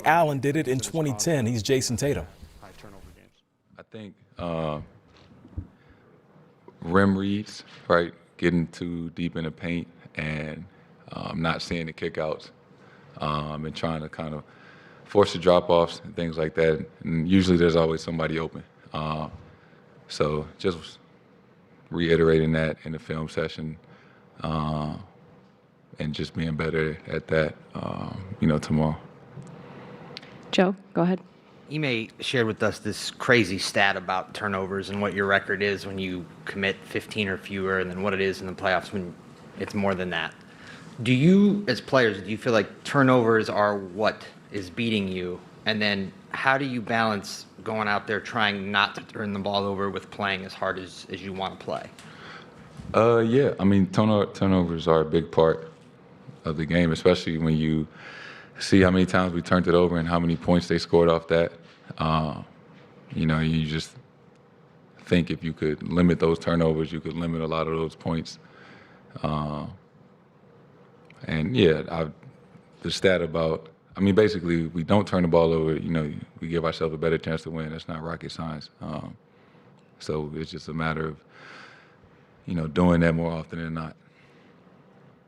Allen did it in 2010. He's Jayson Tatum. High turnover games. I think rim reads, right? Getting too deep in the paint and not seeing the kickouts and trying to kind of force the drop-offs and things like that. And usually there's always somebody open. So just reiterating that in the film session and just being better at that, tomorrow. Joe, go ahead. Ime shared with us this crazy stat about turnovers and what your record is when you commit 15 or fewer, and then what it is in the playoffs when it's more than that. Do you, as players, do you feel like turnovers are what is beating you? And then how do you balance going out there trying not to turn the ball over with playing as hard as you want to play? Yeah, I mean, turnovers are a big part of the game, especially when you see how many times we turned it over and how many points they scored off that. You just think if you could limit those turnovers, you could limit a lot of those points. The stat about, basically, we don't turn the ball over, we give ourselves a better chance to win. That's not rocket science. So it's just a matter of, doing that more often than not.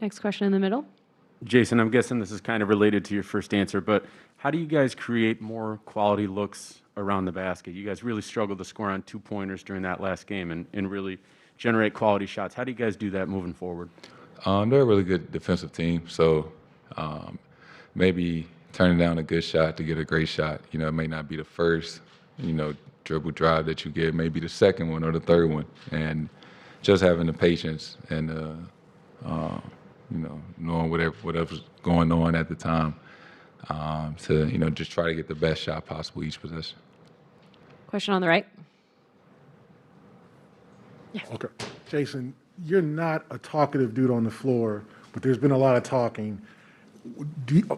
Next question in the middle. Jayson, I'm guessing this is kind of related to your first answer, but how do you guys create more quality looks around the basket? You guys really struggled to score on 2-pointers during that last game and really generate quality shots. How do you guys do that moving forward? They're a really good defensive team, so maybe turning down a good shot to get a great shot. It may not be the first, dribble drive that you get, maybe the second one or the third one. And just having the patience and knowing whatever's going on at the time to, just try to get the best shot possible each possession. Question on the right. Yeah. Okay. Jayson, you're not a talkative dude on the floor, but there's been a lot of talking.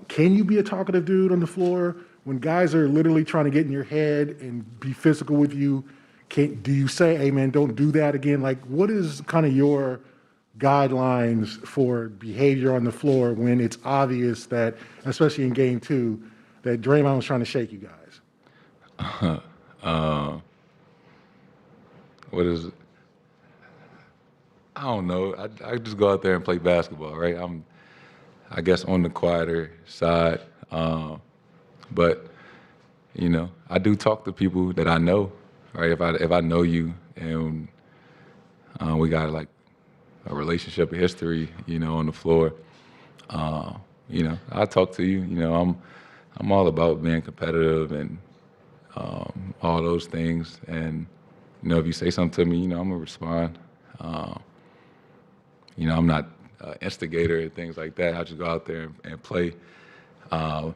Can you be a talkative dude on the floor when guys are literally trying to get in your head and be physical with you? Do you say, hey, man, don't do that again? Like, what is kind of your guidelines for behavior on the floor when it's obvious that, especially in game 2, that Draymond was trying to shake you guys? What is it? I don't know. I just go out there and play basketball, right? I'm, I guess, on the quieter side. But, I do talk to people that I know, right? If I know you and we got like a relationship, a history, on the floor, I talk to you. I'm all about being competitive and all those things. And, if you say something to me, I'm gonna respond. I'm not an instigator and things like that. I just go out there and play. At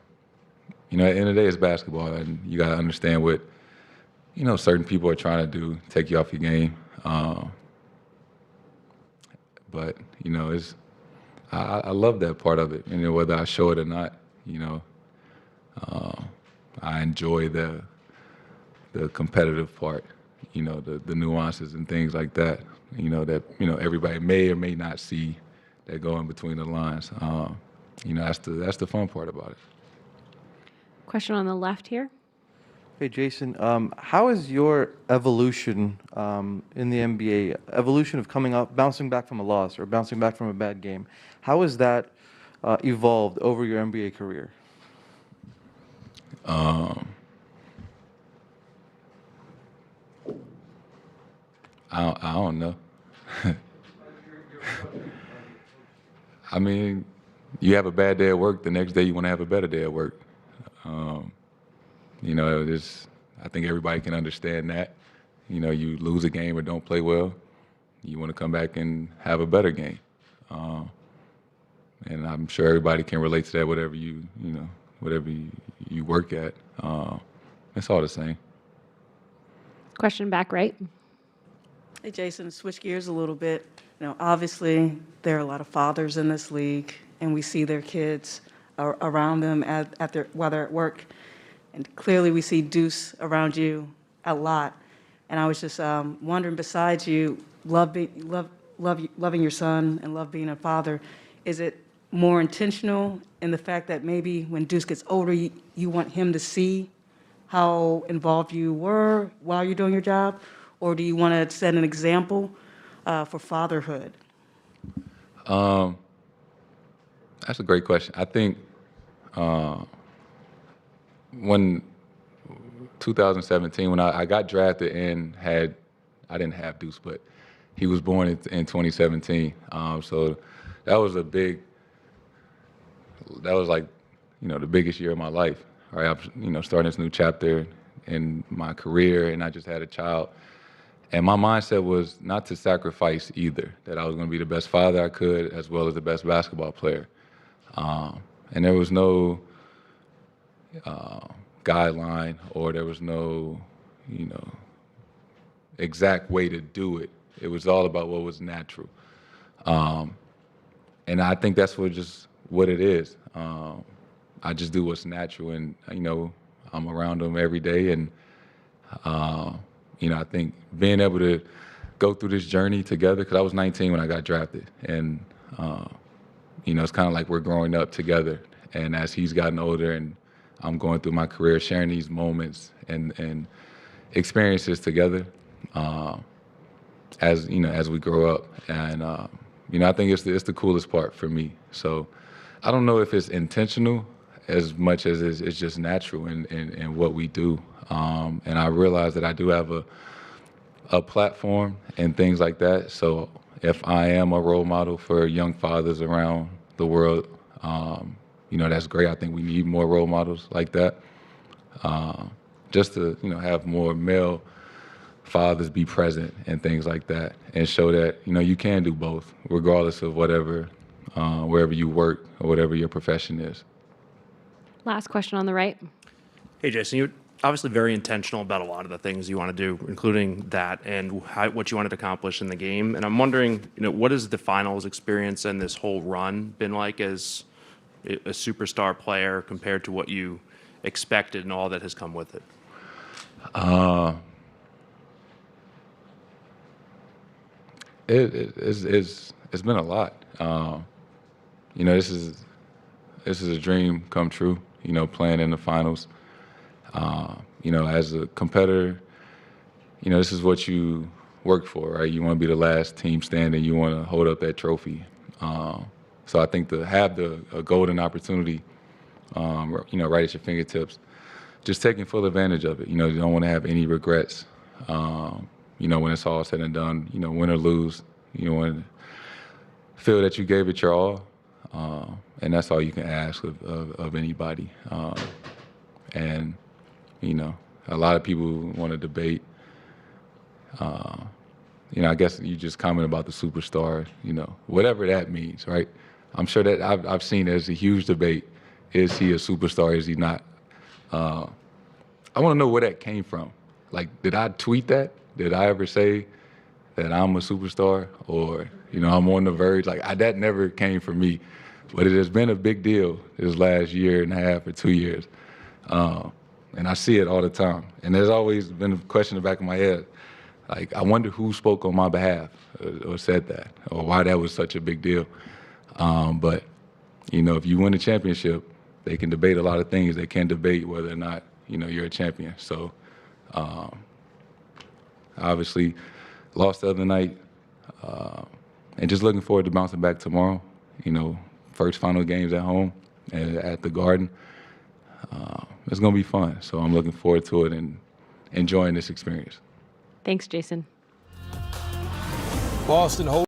the end of the day, it's basketball, and you gotta understand what, certain people are trying to do, take you off your game. But I love that part of it. Whether I show it or not, I enjoy the competitive part. The nuances and things like that. That everybody may or may not see that go in between the lines. That's the fun part about it. Question on the left here. Hey, Jayson, how is your evolution in the NBA, evolution of coming up, bouncing back from a loss or bouncing back from a bad game, how has that evolved over your NBA career? I don't know. You have a bad day at work, the next day you want to have a better day at work. I think everybody can understand that. You lose a game or don't play well, you want to come back and have a better game. And I'm sure everybody can relate to that, whatever you work at. It's all the same. Question back right. Hey, Jayson, switch gears a little bit. Obviously, there are a lot of fathers in this league, and we see their kids around them while they're at work. And clearly, we see Deuce around you a lot. And I was just wondering, besides you loving your son and love being a father, is it more intentional in the fact that maybe when Deuce gets older, you want him to see how involved you were while you're doing your job? Or do you want to set an example for fatherhood? That's a great question. I think when 2017, when I got drafted and I didn't have Deuce, but he was born in 2017. So that was like, the biggest year of my life. Right, I'm, starting this new chapter in my career, and I just had a child. And my mindset was not to sacrifice either, that I was going to be the best father I could as well as the best basketball player. And there was no guideline, or there was no, exact way to do it. It was all about what was natural. And I think that's what it is. I just do what's natural, and, I'm around them every day. And, I think being able to go through this journey together, because I was 19 when I got drafted. And, it's kind of like we're growing up together. And as he's gotten older and I'm going through my career, sharing these moments and experiences together as we grow up. And, I think it's the coolest part for me. So I don't know if it's intentional as much as it's just natural in what we do. And I realize that I do have a platform and things like that. So if I am a role model for young fathers around the world, that's great. I think we need more role models like that. Just to, have more male fathers be present and things like that, and show that, you can do both, regardless of wherever you work or whatever your profession is. Last question on the right. Hey, Jason, you're obviously very intentional about a lot of the things you want to do, including that and what you wanted to accomplish in the game. And I'm wondering, what has the finals experience and this whole run been like as a superstar player compared to what you expected and all that has come with it? It's been a lot. This is a dream come true, playing in the finals. As a competitor, this is what you work for, right? You want to be the last team standing. You want to hold up that trophy. So I think to have a golden opportunity, right at your fingertips, just taking full advantage of it. You don't want to have any regrets. When it's all said and done, win or lose, you want to feel that you gave it your all. And that's all you can ask of anybody. And, a lot of people want to debate. I guess you just comment about the superstar, whatever that means, right? I'm sure that I've seen there's a huge debate. Is he a superstar? Is he not? I want to know where that came from. Like, did I tweet that? Did I ever say that I'm a superstar, or, I'm on the verge? Like, that never came from me. But it has been a big deal this last year and a half or 2 years. And I see it all the time. And there's always been a question in the back of my head. Like, I wonder who spoke on my behalf or said that, or why that was such a big deal. But, if you win a championship, they can debate a lot of things. They can't debate whether or not, you're a champion. So, obviously, lost the other night. And just looking forward to bouncing back tomorrow. First final games at home at the Garden. It's going to be fun. So I'm looking forward to it and enjoying this experience. Thanks, Jason. Boston